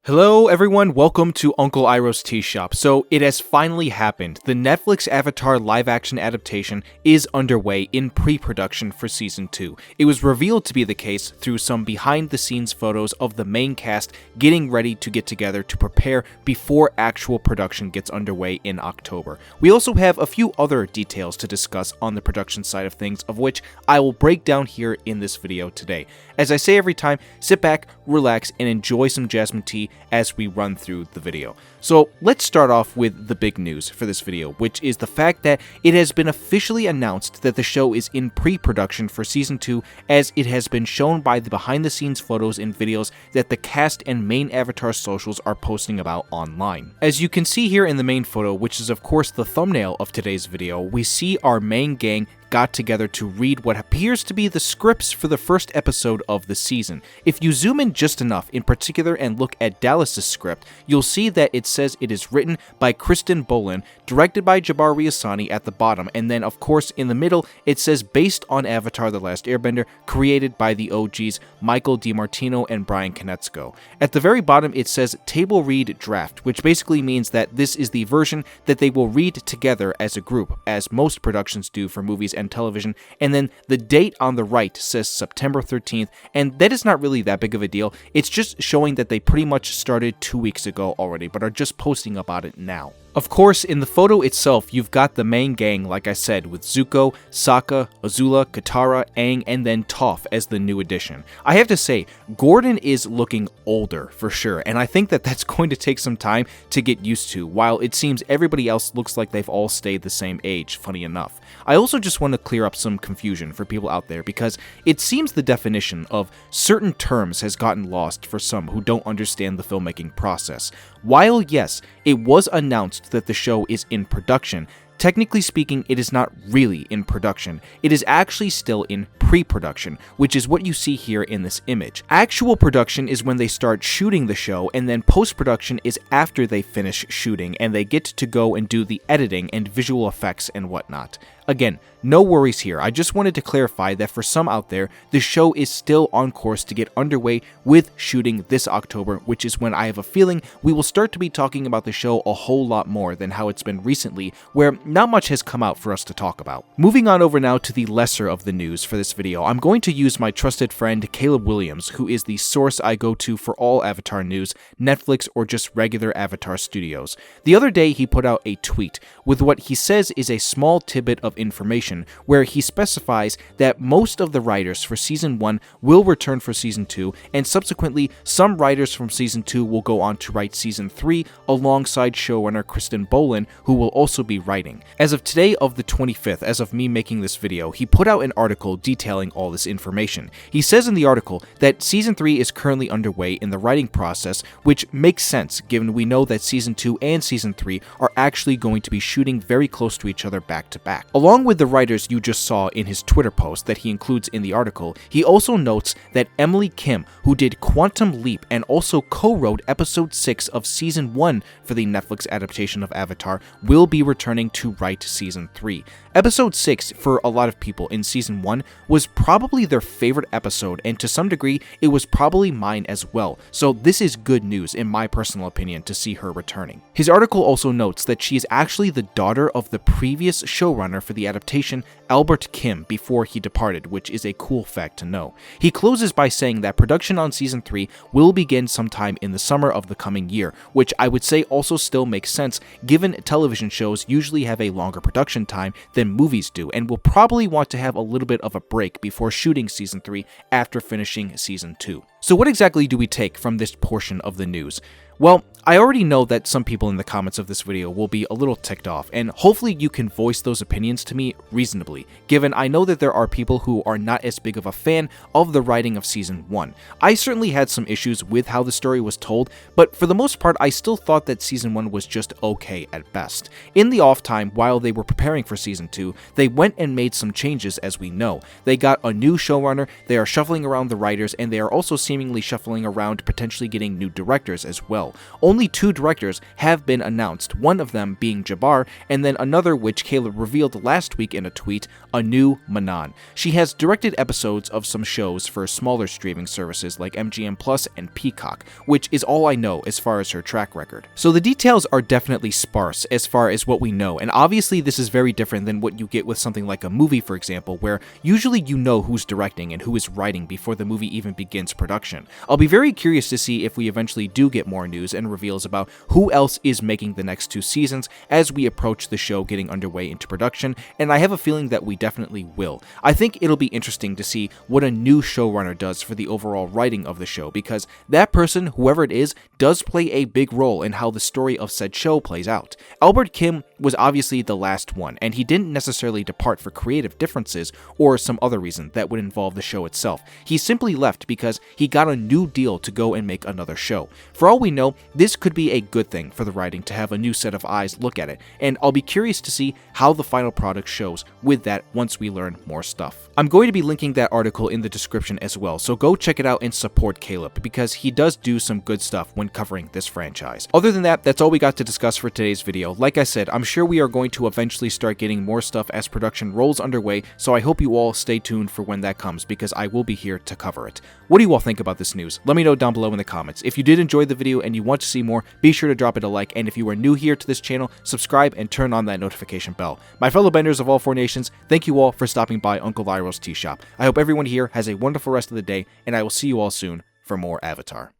Hello everyone, welcome to Uncle Iroh's Tea Shop. So it has finally happened. The Netflix Avatar live-action adaptation is underway in pre-production for Season 2. It was revealed to be the case through some behind-the-scenes photos of the main cast getting ready to get together to prepare before actual production gets underway in October. We also have a few other details to discuss on the production side of things, of which I will break down here in this video today. As I say every time, sit back, relax, and enjoy some jasmine tea as we run through the video. So let's start off with the big news for this video, which is the fact that it has been officially announced that the show is in pre-production for Season 2, as it has been shown by the behind-the-scenes photos and videos that the cast and main Avatar socials are posting about online. As you can see here in the main photo, which is of course the thumbnail of today's video, we see our main gang got together to read what appears to be the scripts for the first episode of the season. If you zoom in just enough in particular and look at Dallas's script, you'll see that it says it is written by Kristen Bolin, directed by Jabbar Riasani at the bottom, and then of course in the middle it says based on Avatar The Last Airbender, created by the OGs Michael DiMartino and Brian Konietzko. At the very bottom it says table read draft, which basically means that this is the version that they will read together as a group, as most productions do for movies and television, and then the date on the right says September 13th, and that is not really that big of a deal. It's just showing that they pretty much started 2 weeks ago already, but are just posting about it now. Of course, in the photo itself, you've got the main gang, like I said, with Zuko, Sokka, Azula, Katara, Aang, and then Toph as the new addition. I have to say, Gordon is looking older for sure, and I think that that's going to take some time to get used to, while it seems everybody else looks like they've all stayed the same age, funny enough. I also just want to clear up some confusion for people out there, because it seems the definition of certain terms has gotten lost for some who don't understand the filmmaking process. While yes, it was announced that the show is in production, technically speaking, it is not really in production. It is actually still in pre-production, which is what you see here in this image. Actual production is when they start shooting the show, and then post-production is after they finish shooting and they get to go and do the editing and visual effects and whatnot. Again, no worries here. I just wanted to clarify that for some out there, the show is still on course to get underway with shooting this October, which is when I have a feeling we will start to be talking about the show a whole lot more than how it's been recently, where not much has come out for us to talk about. Moving on over now to the lesser of the news for this video, I'm going to use my trusted friend Caleb Williams, who is the source I go to for all Avatar news, Netflix or just regular Avatar studios. The other day he put out a tweet with what he says is a small tidbit of information where he specifies that most of the writers for Season 1 will return for Season 2, and subsequently some writers from Season 2 will go on to write Season 3 alongside showrunner Kristen Bolin, who will also be writing. As of today of the 25th, as of me making this video, he put out an article detailing all this information. He says in the article that Season 3 is currently underway in the writing process, which makes sense given we know that Season 2 and Season 3 are actually going to be shooting very close to each other back to back. Along with the writers you just saw in his Twitter post that he includes in the article, he also notes that Emily Kim, who did Quantum Leap and also co-wrote Episode 6 of Season 1 for the Netflix adaptation of Avatar, will be returning to write Season 3. Episode 6, for a lot of people in Season 1, was probably their favorite episode, and to some degree, it was probably mine as well, so this is good news in my personal opinion to see her returning. His article also notes that she is actually the daughter of the previous showrunner for the adaptation, Albert Kim, before he departed, which is a cool fact to know. He closes by saying that production on Season 3 will begin sometime in the summer of the coming year, which I would say also still makes sense given television shows usually have a longer production time than movies do, and will probably want to have a little bit of a break before shooting Season 3 after finishing Season 2. So what exactly do we take from this portion of the news? Well, I already know that some people in the comments of this video will be a little ticked off, and hopefully you can voice those opinions to me reasonably, given I know that there are people who are not as big of a fan of the writing of Season 1. I certainly had some issues with how the story was told, but for the most part I still thought that Season 1 was just okay at best. In the off time, while they were preparing for Season 2, they went and made some changes as we know. They got a new showrunner, they are shuffling around the writers, and they are also seemingly seemingly shuffling around, potentially getting new directors as well. Only 2 directors have been announced, one of them being Jabbar, and then another which Caleb revealed last week in a tweet, Anu Manan. She has directed episodes of some shows for smaller streaming services like MGM Plus and Peacock, which is all I know as far as her track record. So the details are definitely sparse as far as what we know, and obviously this is very different than what you get with something like a movie, for example, where usually you know who's directing and who is writing before the movie even begins production. I'll be very curious to see if we eventually do get more news and reveals about who else is making the next 2 seasons as we approach the show getting underway into production, and I have a feeling that we definitely will. I think it'll be interesting to see what a new showrunner does for the overall writing of the show, because that person, whoever it is, does play a big role in how the story of said show plays out. Albert Kim was obviously the last one, and he didn't necessarily depart for creative differences or some other reason that would involve the show itself. He simply left because he got a new deal to go and make another show. For all we know, this could be a good thing for the writing to have a new set of eyes look at it, and I'll be curious to see how the final product shows with that once we learn more stuff. I'm going to be linking that article in the description as well, so go check it out and support Caleb, because he does do some good stuff when covering this franchise. Other than that, that's all we got to discuss for today's video. Like I said, I'm sure we are going to eventually start getting more stuff as production rolls underway, so I hope you all stay tuned for when that comes, because I will be here to cover it. What do you all think about this news? Let me know down below in the comments. If you did enjoy the video and you want to see more, be sure to drop it a like, and if you are new here to this channel, subscribe and turn on that notification bell. My fellow benders of all 4 nations, thank you all for stopping by Uncle Iroh's Tea Shop. I hope everyone here has a wonderful rest of the day, and I will see you all soon for more Avatar.